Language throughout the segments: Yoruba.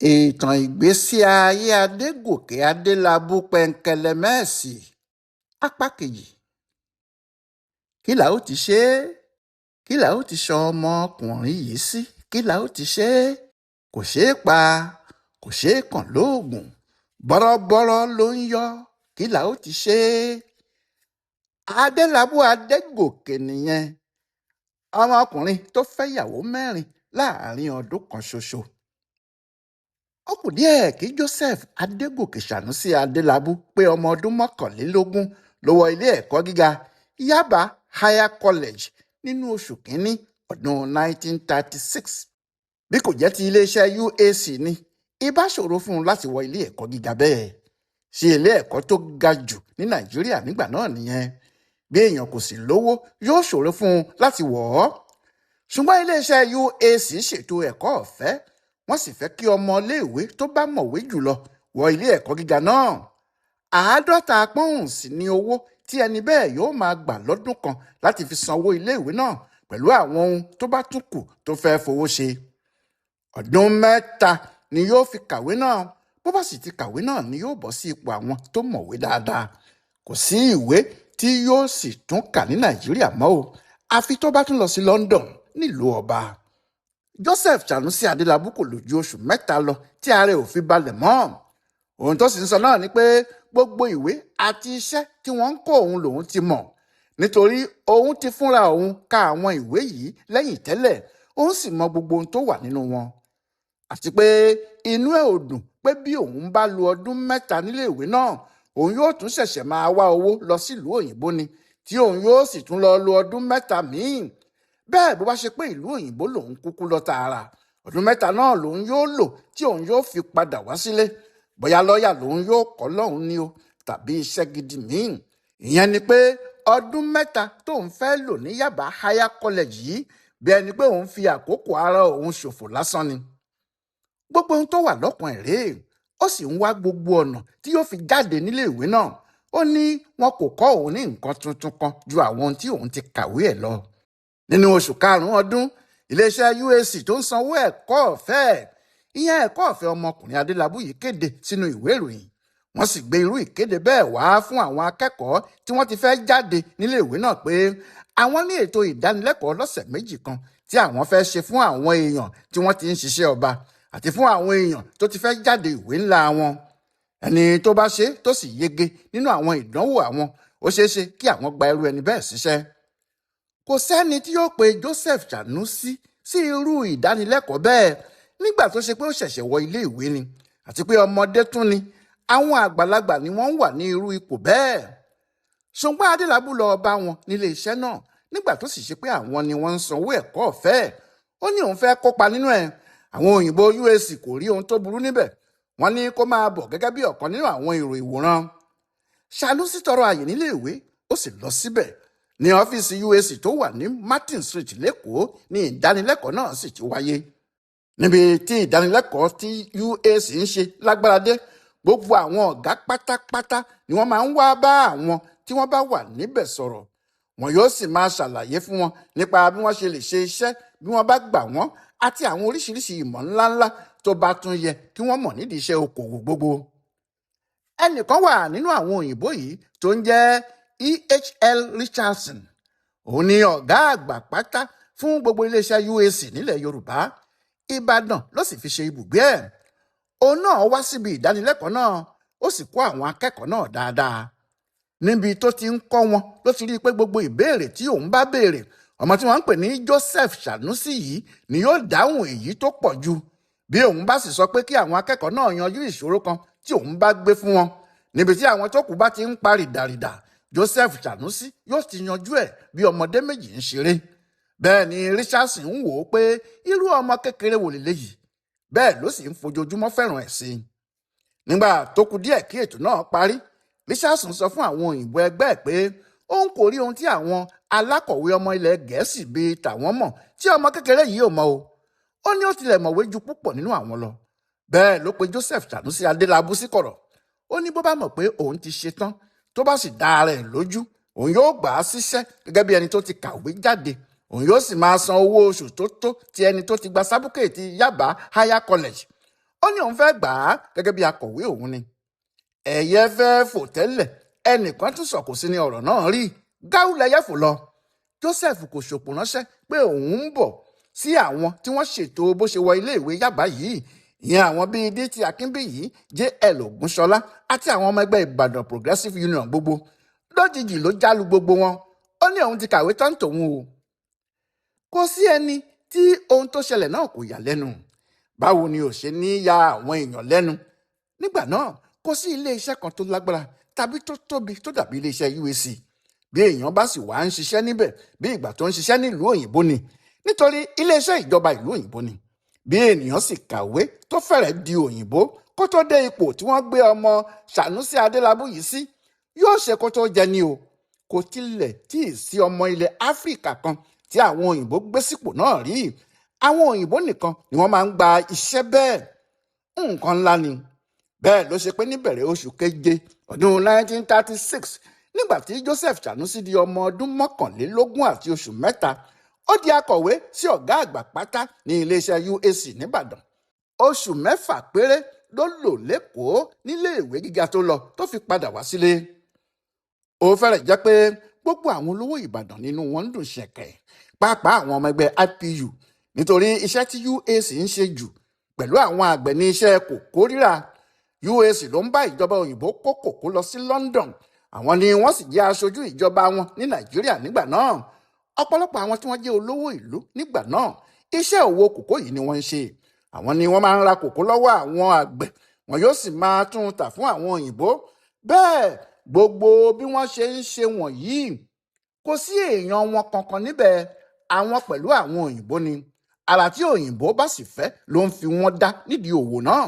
Ìtàn ìgbésí ayé Adégòkè Adelabu pẹ̀ǹkẹ̀lẹ̀mẹ́sì apá kejì. Kí la ó ti ṣe é? Kí la ó ti sọ ọmọkùnrin yìí sí? Kí la ó ti ṣe é? Kò ṣeé pa, kò ṣeé kàn lóògùn, bọ́rọ́bọ́rọ́ ló ń yọ. Kí la ó ti ṣe é? Adelabu Adégòkè nìyẹn, ọmọkùnrin tó fẹ́yàwó mẹ́rin láàrin ọdún kan ṣoṣo. Ó kù díẹ̀ kí Joseph Adegoke Adelabu pé ọmọ ọdún mọ́kànlélógún ló wọ ilé ẹ̀kọ́ gíga Yaba Higher College nínú oṣù kínní ọdún 1936. Bí kò jẹ́ ti iléeṣẹ́ UAC ni, ìbá ṣòro fún un láti wọ ilé ẹ̀kọ́ gíga bẹ́ẹ̀. Sí ilé ẹ̀kọ́ tó ga jù ní Nàìjíríà nígbà náà nìyẹn. Bí èèyàn kò sì lówó, yóò ṣòro fún un láti wọ̀ ọ́. Ṣùgbọ́n iléeṣẹ́ UAC ṣètò ẹ̀kọ́ ọ̀fẹ́, wọ́n sì fẹ́ kí ọmọléèwé tó bá mọ̀wé jùlọ wọ ilé ẹ̀kọ́ gíga náà. 50 pọ́ùn sì ni owó tí ẹni bẹ́ẹ̀ yóò máa gbà lọ́dún kan láti fi sanwó iléèwé náà pẹ̀lú àwọn ohun tó bá tún kù tó fẹ́ fowó ṣe. Ọdún 3 ni yóò fi kàwé náà. Bó bá sì ti kàwé náà ni yóò bọ́ sí ipò àwọn tó mọ̀wé dáadáa. Kò sí ìwé tí yóò sì tún kà ní Nàìjíríà mọ́ o, àfi tó bá tún lọ sí London nílùú ọba. Joseph Adelabu kò lò ju oṣù 3 lọ tí ara ẹ̀ ò fi balẹ̀ mọ́. Ohun tó sì ń sọ náà ni pé gbogbo ìwé àti iṣẹ́ tí wọ́n ń kó òun lòun ti mọ̀, nítorí òun ti fúnra òun ka àwọn ìwé yìí lẹ́yìn tẹ́lẹ̀, òun sì mọ gbogbo ohun tó wà nínú wọn. Àti pé inú ẹ̀ ò dùn pé bí òun bá lo ọdún 3 nílé ìwé náà, òun yóò tún ṣẹ̀ṣẹ̀ máa wá owó lọ sílùú òyìnbó ni, tí òun yóò sì tún lọ lo ọdún 3 míì. Bẹ́ẹ̀ bó bá ṣe pé ìlú òyìnbó lòun kúkú lọ tààrà, ọdún 3 náà lòun yóò lò tí òun yóò fi padà wá sílé. Bóyá lọ́ọ̀yà lòun yóò kọ́ lọ́hùn ni o, tàbí iṣẹ́ gidi míì. Ìyẹn ni pé ọdún 3 tóun fẹ́ lò ní Yaba Higher College yìí bí ẹni pé òun fi àkókò ara òun ṣòfò lásán ni. Gbogbo ohun tó wà lọ́kàn ẹ̀ rèé, ó sì ń wá gbogbo ọ̀nà tí yóò fi jáde nílé ìwé náà. Ó ní wọn kò kọ́ òun ní nǹkan tuntun kan ju àwọn ohun tí òun ti kàwé ẹ̀ lọ. Nínú oṣù karùn-ún ọdún, iléeṣẹ́ UAC tó ń sanwó ẹ̀kọ́ ọ̀fẹ́, ìyẹn ẹ̀kọ́ ọ̀fẹ́ ọmọkùnrin Adelabu yìí kéde sínú ìwé ìròyìn. Wọ́n sì gbé irú ìkéde bẹ́ẹ̀ wá fún àwọn akẹ́kọ̀ọ́ tí wọ́n ti fẹ́ jáde nílé ìwé náà pé àwọn ní ètò ìdánilẹ́kọ̀ọ́ lọ́sẹ̀ 2 kan tí àwọn fẹ́ ṣe fún àwọn èèyàn tí wọ́n ti ń ṣiṣẹ́ ọba àti fún àwọn èèyàn tó ti fẹ́ jáde ìwé ńlá wọn. Ẹni tó bá ṣe tó sì yege nínú àwọn ìdánwò àwọn, ó ṣeé ṣe kí àwọn gba irú ẹni bẹ́ẹ̀ síṣẹ́. Kò sẹ́ni tí yóò pe Joseph sí irú ìdánilẹ́kọ̀ọ́ bẹ́ẹ̀ nígbà tó ṣe pé ó ṣẹ̀ṣẹ̀ wọ ilé ìwé ni, àti pé ọmọdé tún ni. Àwọn àgbàlagbà ni wọ́n wà ní irú ipò bẹ́ẹ̀. Ṣùgbọ́n Adelabu lọ bá wọn nílé iṣẹ́ náà nígbà tó sì ṣe pé àwọn ni wọ́n ń sanwó ẹ̀kọ́ ọ̀fẹ́. Ó ní òun fẹ́ kópa nínú ẹ̀. Àwọn òyìnbó UAC kò rí ohun tó burú níbẹ̀. Wọ́n ní kó máa bọ̀ gẹ́gẹ́ bí ọ̀kan nínú àwọn èrò ìwòran. Sanusi tọrọ àyè nílé ìwé, ó sì lọ síbẹ̀. Ní ọ́fíìsì UAC tó wà ní Martin Street lẹ́kọ̀ọ́ ní ìdánilẹ́kọ̀ọ́ náà sì ti wáyé. Níbi tí ìdánilẹ́kọ̀ọ́ tí UAC ń ṣe lágbára dé, gbogbo àwọn ọ̀gá pátápátá ni wọ́n máa ń wá bá àwọn tí wọ́n bá wà níbẹ̀ sọ̀rọ̀. Wọn yóò sì máa ṣàlàyé fún wọn nípa bí wọ́n ṣe lè ṣe iṣẹ́ bí wọ́n bá gbà wọ́n, àti àwọn oríṣiríṣi ìmọ̀ ńláńlá tó bá tún yẹ kí wọ́n mọ̀ nídìí iṣẹ́ okòwò gbogbo. Ẹnìkan wà nínú àwọn òyìnbó yìí tó ń jẹ́ E.H.L. Richardson. Òun ni ọ̀gá àgbà pátá fún gbogbo iléeṣẹ́ UAC nílẹ̀ Yorùbá. Ìbàdàn ló sì fi ṣe ibùgbé ẹ̀. Òun náà wá síbi ìdánilẹ́kọ̀ọ́ náà, ó sì kọ́ àwọn akẹ́kọ̀ọ́ náà dáadáa. Níbi tó ti ń kọ́ wọn ló ti rí i pé gbogbo ìbéèrè tí òun bá béèrè, ọmọ tí wọ́n ń pè ní Joseph yìí ni yóò dáhùn èyí tó pọ̀ jù. Bí òun bá sì sọ pé kí àwọn akẹ́kọ̀ọ́ náà yanjú ìṣòro kan tí òun bá gbé fún wọn, níbi tí àwọn tó kù bá ti ń pa rìdàrìdà, Joseph yóò ti yanjú ẹ̀ bí ọmọdé méjì ń ṣeré. Bẹ́ẹ̀ ni Richardson ń wò ó pé irú ọmọ kékeré wò lélẹ́yìí, bẹ́ẹ̀ ló sì ń fojoojúmọ́ fẹ́ràn ẹ̀ sí. Nígbà tó kù díẹ̀ kí ètò náà parí, Richardson sọ fún àwọn òyìnbó ẹgbẹ́ ẹ̀ pé òun kò rí ohun tí àwọn alákọ̀wé ọmọ ilẹ̀ Gẹ̀ẹ́sì bíi tàwọn mọ̀ tí ọmọ kékeré yìí ò mọ̀ o. Ó ní ó tilẹ̀ mọ̀wé ju púpọ̀ nínú àwọn lọ. Bẹ́ẹ̀ ló pe Joseph Adelabu sí kọ̀rọ̀. Ó ní bó bá mọ̀ pé òun ti ṣe tán, tó bá sì dá ara ẹ̀ lójú, òun yóò gbà á síṣẹ́ gẹ́gẹ́ bí ẹni tó ti kàwé jáde. Òun yóò sì máa san owó oṣù tó tó ti ẹni tó ti gba sábúkẹ́ẹ̀tì Yaba Higher College. ó ní òun fẹ́ gbà á gẹ́gẹ́ bí akọ̀wé òun ni. ẹ̀yẹ fẹ́ fò tẹ́lẹ̀ ẹnìkan tún sọ̀kò sí ní ọ̀rọ̀ náà rí gáú lẹyẹ fò lọ. Joseph kò ṣòpò ránṣẹ́ pé òun ń bọ̀ sí àwọn tí wọ́n ṣètò bó ṣe wọ iléèwé Yaba yìí, ìyẹn àwọn bíi DT Akínbíyì, JL Ògúnṣọlá àti àwọn ọmọ ẹgbẹ́ Ìbàdàn Progressive Union gbogbo. Lójijì ló jálu gbogbo wọn. Ó ní òun ti kàwé tán tòun o. Kò sí ẹni tí ohun tó ṣẹlẹ̀ náà kò yà lẹ́nu. Báwo ni ò ṣe ní ya àwọn èèyàn lẹ́nu? Nígbà náà kò sí iléeṣẹ́ kan tó lágbára tàbí tó tóbi tó dàbí iléeṣẹ́ UAC. Bí èèyàn bá sì wá ń ṣiṣẹ́ níbẹ̀ bí ìgbà tó ń ṣiṣẹ́ nílùú òyìnbó ni, nítorí iléeṣẹ́ ìjọba ìlú òyìnbó ni. Bí ènìyàn sì kàwé tó fẹ́rẹ̀ di òyìnbó kó tó dé ipò tí wọ́n gbé ọmọ Sanusi Adelabu yìí sí, yóò ṣe kó tó jẹ ni o. Kò tilẹ̀ tí ì sí ọmọ ilẹ̀ Áfíríkà kan tí àwọn òyìnbó gbé sípò náà rí. Àwọn òyìnbó nìkan ni wọ́n máa ń gba iṣẹ́ bẹ́ẹ̀. Nǹkan ńlá ni. Bẹ́ẹ̀ ló ṣe pé níbẹ̀rẹ̀ oṣù keje ọdún 1936, nígbà tí Joseph Sanusi di ọmọ ọdún 21 àti oṣù mẹ́ta, ó di akọ̀wé sí ọ̀gá àgbà pátá ní iléeṣẹ́ UAC nìbàdàn. Oṣù 6 péré ló lò lẹ́kọ̀ọ́ níléèwé gíga tó lọ tó fi padà wá sílé. Ó fẹ́rẹ̀ jẹ́ pé gbogbo àwọn olówó Ìbàdàn nínú wọn ń dùn ṣẹ̀kẹ̀, pàápàá àwọn ọmọ ẹgbẹ́ IPU, nítorí iṣẹ́ tí UAC ń ṣe jù pẹ̀lú àwọn àgbẹ̀ ní iṣẹ́ kòkó rírà. UAC ló ń bá ìjọba òyìnbó kó kòkó lọ sí London. Àwọn ni wọ́n sì jẹ́ aṣojú ìjọba wọn ní Nàìjíríà nígbà náà. Ọ̀pọ̀lọpọ̀ àwọn tí wọ́n jẹ́ olówó ìlú nígbà náà, iṣẹ́ òwò kòkó yìí ni wọ́n ń ṣe. Àwọn ni wọ́n máa ń ra kòkó lọ́wọ́ àwọn àgbẹ̀, wọn yóò sì máa tún un tà fún àwọn òyìnbó. Bẹ́ẹ̀ gbogbo bí wọ́n ṣe ń ṣe wọ̀nyí, kò sí èèyàn wọn kankan níbẹ̀. Àwọn pẹ̀lú àwọn òyìnbó ni. Àrà tí òyìnbó bá sì fẹ́ ló ń fi wọ́n dá nídìí òwò náà.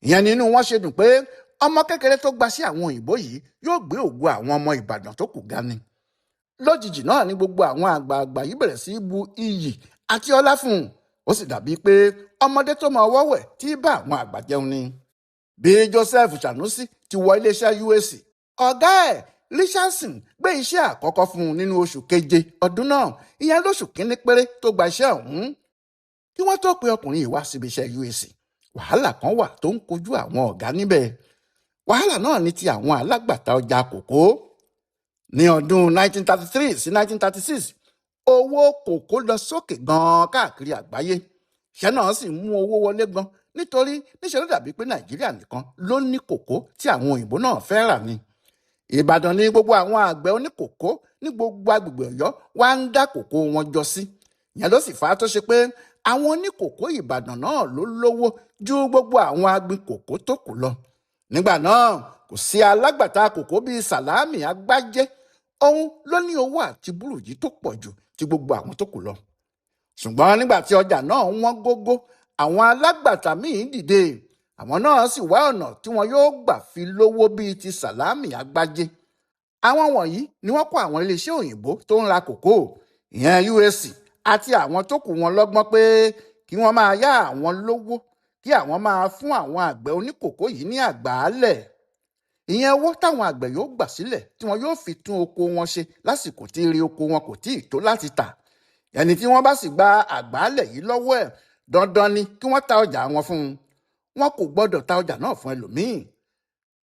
Ìyẹn nínú wọn ṣe dùn pé ọmọ kékeré tó gba sí àwọn òyìnbó yìí yóò gbé ògo àwọn ọmọ Ìbàdàn tó kù ga ni. Lójijì náà ni gbogbo àwọn àgbààgbà yìí bẹ̀rẹ̀ sí bu iyì àti ọlá fún un. Ó sì dàbí pé ọmọdé tó mọ ọwọ́ wẹ̀ tí bá àwọn àgbà jẹun ni. Bí Joseph Sanusi ti wọ iléeṣẹ́ UAC, ọ̀gá ẹ̀ Richardson gbé iṣẹ́ àkọ́kọ́ fún un nínú oṣù keje ọdún náà, ìyẹn lóṣù kínní péré tó gba iṣẹ́ ọ̀hún. Kí wọ́n tó pe ọkùnrin yìí wá síbi iṣẹ́ UAC, wàhálà kan wà tó ń kojú àwọn ọ̀gá níbẹ̀. Wàhálà náà ni ti àwọn alágbàtà ọjà kòkó. Ní ọdún 1933 sí 1936, owó kòkó lọ sókè gan-an káàkiri àgbáyé. Iṣẹ́ náà sì mú owó wọlé gan, nítorí níṣẹ́ ló dàbí pé Nàìjíríà nìkan ló ní kòkó tí àwọn òyìnbó náà fẹ́ rà ni. Ìbàdàn ni gbogbo àwọn àgbẹ̀ oníkòkó ní gbogbo agbègbè Ọ̀yọ́ wá ń dá kòkó wọn jọ sí. Ìyẹn ló sì fà á tó ṣe pé àwọn oníkòkó Ìbàdàn náà ló lówó ju gbogbo àwọn agbìn kòkó tó kù lọ. Nígbà náà kò sí alágbàtà kòkó bíi Sàlámì Agbájé. Òun ló ní owó àti búrùjí tó pọ̀ jù ti gbogbo àwọn tó kù lọ. Ṣùgbọ́n nígbà tí ọjà náà wọ́n gógó, àwọn alágbàtà míì dìde. Àwọn náà sì wá ọ̀nà tí wọn yóò gbà fi lówó bíi ti Sàlámì Agbájé. Àwọn wọ̀nyí ni wọ́n kó àwọn iléeṣẹ́ òyìnbó tó ń ra kòkó, ìyẹn UAC, àti àwọn tó kù wọn lọ́gbọ́n pé kí wọ́n máa yá àwọn lówó, kí àwọn máa fún àwọn àgbẹ̀ oníkòkó yìí ní àgbàálẹ̀. Ìyẹn owó táwọn àgbẹ̀ yóò gbà sílẹ̀ tí wọn yóò fi tún oko wọn ṣe lásìkò tí ire oko wọn kò tíì tó láti tà. Ẹni tí wọ́n bá sì gba àgbàálẹ̀ yìí lọ́wọ́ ẹ̀, dandan ni kí wọ́n ta ọjà wọn fún un. Wọn kò gbọ́dọ̀ ta ọjà náà fún ẹlòmíì.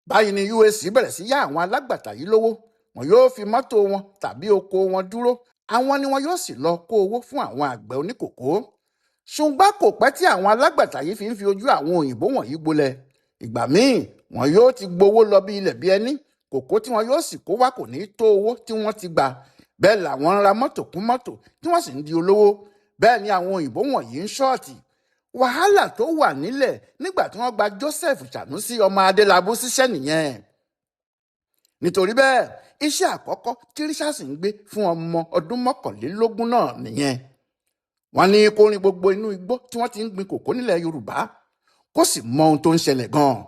Báyìí ni UAC bẹ̀rẹ̀ sí yá àwọn alágbàtà yìí lówó. Wọn yóò fi mọ́tò wọn tàbí oko wọn dúró. Àwọn ni wọn yóò sì lọ kó owó fún àwọn àgbẹ̀ oníkòkó. Ṣùgbọ́n kò pẹ́ tí àwọn alágbàtà yìí fi ń fi ojú àwọn òyìnbó wọ̀nyí gbolẹ̀. Ìgbà míì wọn yóò ti gbowó lọ bí ilẹ̀ bí ẹni. Kòkó tí wọn yóò sì kó wá kò ní tó owó tí wọ́n ti gbà. Bẹ́ẹ̀ làwọn ń ra mọ́tò kún mọ́tò tí wọ́n sì ń di olówó. Bẹ́ẹ̀ ni àwọn òyìnbó wọ̀nyí ń ṣọ́ọ̀tì. Wàhálà tó wà nílẹ̀ nígbà tí wọ́n gba Joseph Sanusi ọmọ Adelabu síṣẹ́ nìyẹn. Nítorí bẹ́ẹ̀, iṣẹ́ àkọ́kọ́ tí Richardson gbé fún ọmọ ọdún 21 náà nìyẹn. Wọ́n ní kó rin gbogbo inú igbó tí wọ́n ti ń gbin kòkó nílẹ̀ Yorùbá, kó sì mọ ohun tó ń ṣẹlẹ̀ gan-an,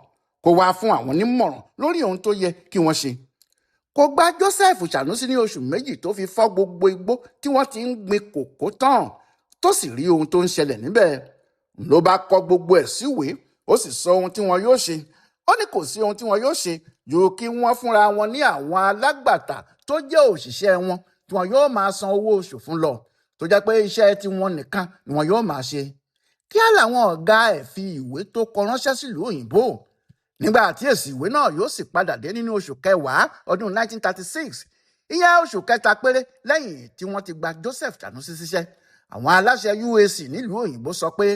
kó wá fún àwọn nímọ̀ràn lórí ohun tó yẹ kí wọ́n ṣe. Kò gba Joseph Sanusi ní oṣù méjì tó fi fọ́ gbogbo igbó tí wọ́n ti ń gbin kòkó tán, tó sì rí ohun tó ń ṣẹlẹ̀ níbẹ̀. Ló bá kọ gbogbo ẹ̀ síwèé, ó sì sọ ohun tí wọn yóò ṣe. Ó ní kò sí ohun tí wọn yóò ṣe ju kí wọ́n fúnra wọn ní àwọn alágbàtà tó jẹ́ òṣìṣẹ́ wọn tí wọn yóò máa san owó oṣù fún lọ, tó jẹ́ pé iṣẹ́ tí wọn nìkan ni wọn yóò máa ṣe. kíá làwọn ọ̀gá ẹ̀ fi ìwé tó kọ ránṣẹ́ sílùú òyìnbó nígbà tí èsì ìwé náà yóò sì padà dé nínú oṣù kẹwàá ọdún 1936, ìyẹn oṣù kẹta péré lẹ́yìn tí wọ́n ti gba Joseph Sanusi síṣẹ́. Àwọn aláṣẹ UAC nílùú òyìnbó sọ pé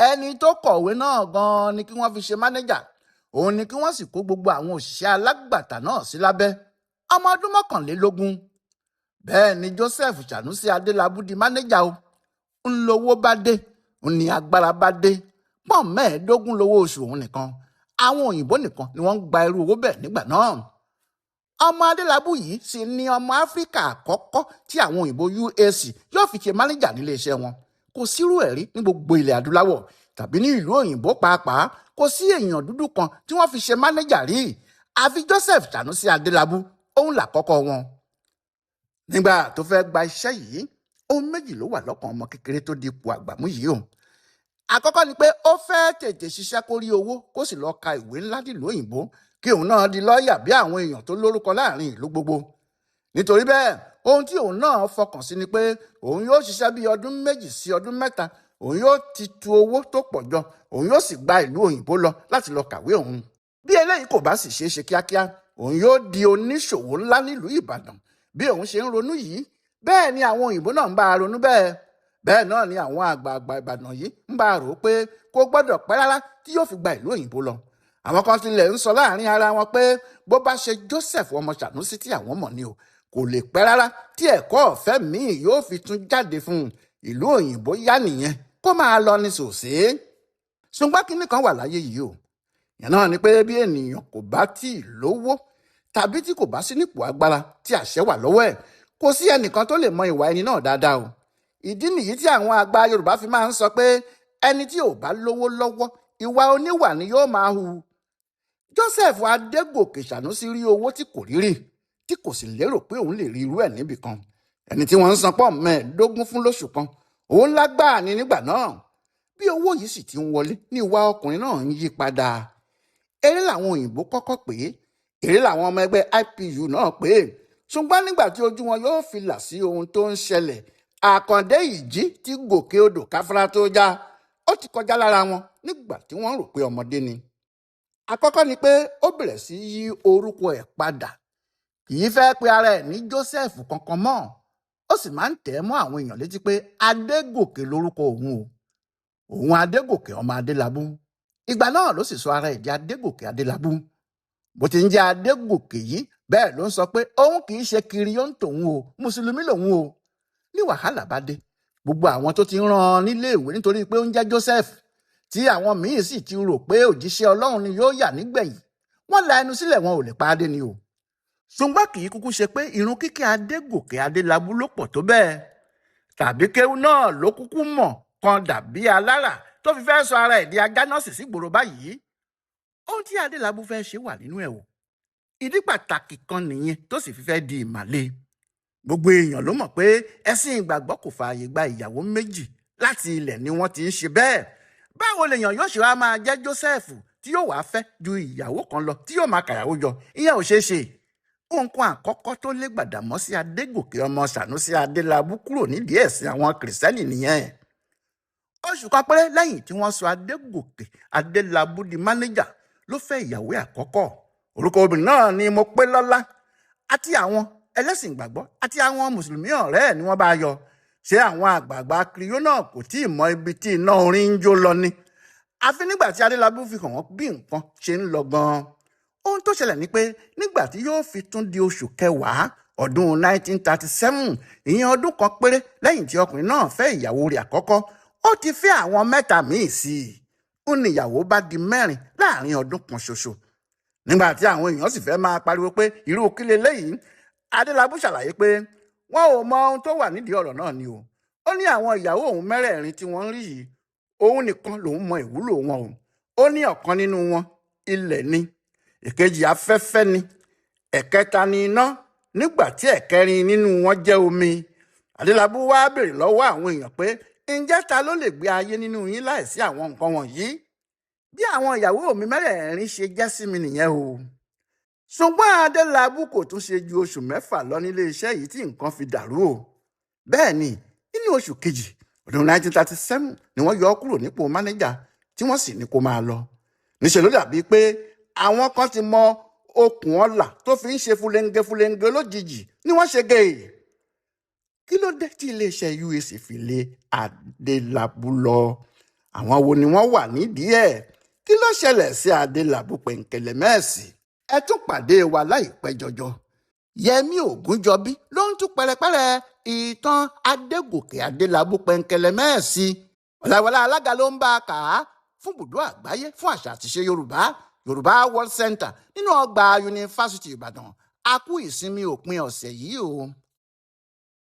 ẹni tó kọ̀wé náà gan-an ni kí wọ́n fi ṣe mánéjà, òun ni kí wọ́n sì kó gbogbo àwọn òṣìṣẹ́ alágbàtà náà sí lábẹ́. Ọmọ ọdún 21. Bẹ́ẹ̀ ni Joseph Sanusi Adelabu di mánéjà o. Ń lówó bá dé, ń ní agbára bá dé. Pọ́n 15 lówó oṣù òun nìkan. Àwọn òyìnbó nìkan ni wọ́n ń gba irú owó bẹ́ẹ̀ nígbà náà. Ọmọ Adelabu yìí sì ni ọmọ Áfíríkà àkọ́kọ́ tí àwọn òyìnbó UAC yóò fi ṣe mánéjà nílé iṣẹ́ wọn. Kò sírú ẹ̀rí ní gbogbo ilẹ̀ adúláwọ̀ tàbí ní ìlú òyìnbó pàápàá. Kò sí èèyàn dúdú kan tí wọ́n fi ṣe mánéjà rí. Àfi Joseph Sanusi Adelabu, òun làkọ́kọ́ wọn. Nígbà tó fẹ́ gba iṣẹ́ yìí, ohun méjì ló wà lọ́kàn ọmọ kékeré tó di ipò àgbàmú yìí o. Àkọ́kọ́ ni pé ó fẹ́ tètè ṣiṣẹ́ kó rí owó kó sì lọ ka ìwé ńlá nílùú òyìnbó kí òun náà di lọ́ọ̀yà bí àwọn èèyàn tó lórúkọ láàrin ìlú gbogbo. Nítorí bẹ́ẹ̀, ohun tí òun náà fọkàn sí ni pé òun yóò ṣiṣẹ́ bí ọdún 2 sí ọdún 3, òun yóò ti tu owó tó pọ̀ jọ, òun yóò sì gba ìlú òyìnbó lọ láti lọ kàwé òun. Bí eléyìí kò bá sì ṣeé ṣe kíákíá, òun yóò di oníṣòwò ńlá nílùú Ìbàdàn. Bí òun ṣe ń ronú yìí, bẹ́ẹ̀ ni àwọn òyìnbó náà ń bá a ronú bẹ́ẹ̀. Bẹ́ẹ̀ náà ni àwọn àgbààgbà Ìbàdàn yìí ń bá a rò pé kò gbọ́dọ̀ pẹ́ rárá tí yóò fi gba ìlú òyìnbó lọ. Àwọn kan tilẹ̀ ń sọ láàrin ara wọn pé bó bá ṣe Joseph ọmọ Sanusi tí àwọn mọ̀ ni o, kò lè pẹ́ rárá tí ẹ̀kọ́ ọ̀fẹ́ míì yóò fi tún jáde fún un. Ìlú òyìnbó yá nìyẹn kó máa lọ ní sòsé. Ṣùgbọ́n kinní kan wà láyé yìí o. Ìyẹn náà ni pé bí ènìyàn kò bá tí ì lówó tàbí tí kò bá sí nípò agbára tí àṣẹ wà lọ́wọ́ ẹ̀, kò sí ẹnìkan tó lè mọ ìwà ẹni náà dáadáa o. Ìdí nìyí tí àwọn àgbà Yorùbá fi máa ń sọ pé ẹni tí ò bá lówó lọ́wọ́, ìwà oníwà ni yóò máa hù. Joseph Adegoke Sanusi rí owó tí kò rí rí, tí kò sì lérò pé òun lè rí irú ẹ̀ níbì kan. Ẹni tí wọ́n ń san pọ́n 15 fún lóṣù kan, òun lágbáà ni nígbà náà. Bí owó yìí sì ti ń wọlé ní ìwà ọkùnrin náà ń yí padà. Eré làwọn òyìnbó kọ́kọ́ pè é, eré làwọn ọmọ ẹgbẹ́ IPU náà pè é. Ṣùgbọ́n nígbà tí ojú wọn yóò fi là sí ohun tó ń ṣẹlẹ̀, àkàndé ìjì tí gòkè odò káfárá tó já, ó ti kọjá lára wọn nígbà tí wọ́n rò pé ọmọdé ni. Àkọ́kọ́ ni pé ó bẹ̀rẹ̀ sí yí orúkọ ẹ̀ padà. Kì í fẹ́ pe ara ẹ̀ ní Joseph kankan mọ́. Ó sì máa ń tẹ̀ mọ́ àwọn èèyàn létí pé Adegoke lórúkọ òun o. Òun Adegoke ọmọ Adelabu. Ìgbà náà ló sì sọ ara ẹ̀ di Adegoke Adelabu. Bó ti ń jẹ́ Adegoke yìí, bẹ́ẹ̀ ló ń sọ pé òun kì í ṣe kiriyó ń tòun o, mùsùlùmí lòun o. Ní wàhálà bá dé, gbogbo àwọn tó ti rán nílé ìwé nítorí pé ó ń jẹ́ Joseph, tí àwọn míì sì ti rò pé òjíṣẹ́ Ọlọ́run ni yóò yà nígbẹ̀yìn, wọ́n la ẹnu sílẹ̀, wọn ò lè pa á dé ni o. Ṣùgbọ́n kì í kúkú ṣe pé irun kíkẹ́ Adegoke Adelabu ló pọ̀ tó bẹ́ẹ̀, tàbí kéwú náà ló kúkú mọ̀ kan dàbí alára tó fi fẹ́ sọ ara ẹ̀ di ajá nọ́ọ̀sì sígboro báyìí. Ohun tí Adelabu fẹ́ ṣe wà nínú ẹ̀ o. Ìdí pàtàkì kan nìyẹn tó sì fi fẹ́ di ìmàle. Gbogbo èèyàn ló mọ̀ pé ẹ̀sìn ìgbàgbọ́ kò fààyè gba ìyàwó méjì, láti ilẹ̀ ni wọ́n ti ń ṣe bẹ́ẹ̀. Báwo lèèyàn yóò ṣe wá máa jẹ́ Joseph tí yóò wá fẹ́ ju ìyàwó kan lọ tí yóò máa kàyàwó jọ? Ìyẹn ò ṣeé ṣe. Nǹkan àkọ́kọ́ tó lé Gbàdàmọ́sí Adegoke ọmọ Sanusi Adelabu kúrò nídìí ẹ̀sìn àwọn Kìrìsìtẹ́nì nìyẹn. Oṣù kan péré lẹ́yìn tí wọ́n sọ Adegoke Adelabu di mánéjà ló fẹ́ ìyàwó àkọ́kọ́. Orúkọ obìnrin náà ni Mopélọ́lá. Àti àwọn ẹlẹ́sìn ìgbàgbọ́ àti àwọn mùsùlùmí ọ̀rẹ́ ẹ̀ ni wọ́n bá yọ. Ṣé àwọn àgbààgbà kiriyó náà kò tí ì mọ ibi tí iná orin ń jó lọ ni? Àfi nígbà tí Adelabu fi hàn wọ́n bí nǹkan ṣe ń lọ gan-an. Ohun tó ṣẹlẹ̀ ni pé nígbà tí yóò fi tún di oṣù kẹwàá ọdún 1937, ìyẹn ọdún kan péré lẹ́yìn tí ọkùnrin náà fẹ́ ìyàwó rẹ̀ àkọ́kọ́, ó ti fẹ́ àwọn 3 míì sí i. Ó ní ìyàwó bá di 4 láàrin ọdún kan ṣoṣo. Nígbà tí àwọn èèyàn sì fẹ́ máa pariwo pé irú kí leléyìí, Adelabu ṣàlàyé pé wọn ò mọ ohun tó wà nídìí ọ̀rọ̀ náà ni o. Ó ní àwọn ìyàwó òun 4 tí wọ́n ń rí yìí, òun nìkan lòun mọ ìwúlò wọn o. Ó ní ọ̀kan nínú wọn ilẹ̀ ni, èkejì afẹ́fẹ́ ni, ẹ̀kẹta ni iná, nígbà tí ẹ̀kẹrin nínú wọn jẹ́ omi. Adelabu wá béèrè lọ́wọ́ àwọn èèyàn pé ǹjẹ́ ta ló lè gbé ayé nínú yín láìsí àwọn nǹkan wọ̀nyí? Bí àwọn ìyàwó mi 4 ṣe jẹ́ sí mi nìyẹn o. Ṣùgbọ́n Adelabu kò tún ṣe ju oṣù 6 lọ nílé iṣẹ́ yìí tí nǹkan fi dàrú o. Bẹ́ẹ̀ ni, nínú oṣù kejì ọdún 1937 ni wọ́n yọ ọ́ kúrò nípò mánéjà tí wọ́n sì ní kó máa lọ. níṣẹ́ ló dàbí pé àwọn kan ti mọ okùn ọlà tó fi ń ṣe fúlẹ́ńgẹ́ lójijì ni wọ́n ṣe gé e. kí ló dé tí iléeṣẹ́ UAC fi lé Adelabu lọ? àwọn wo ni wọ́n wà nídìí ẹ̀? kí ló ṣẹlẹ̀ sí Adelabu pẹ̀ǹkẹ̀lẹ̀mẹ́ẹ̀sì? ẹ tún pàdé wa láìpẹ́ jọjọ. Yẹmí Ògúnjọbí ló ń tú pẹ̀rẹ̀pẹ̀rẹ̀ ìtàn Adegoke Adelabu pẹ̀ǹkẹ̀lẹ̀mẹ́ẹ̀sì. Ọláìwọlá Alága ló ń bá a kà á fún Ibùdó Àgbáyé fún Àṣà àti Ìṣe Yorùbá World Center nínú ọgbà Yunifásitì Ìbàdàn. A kú ìsinmi òpin ọ̀sẹ̀ yìí o.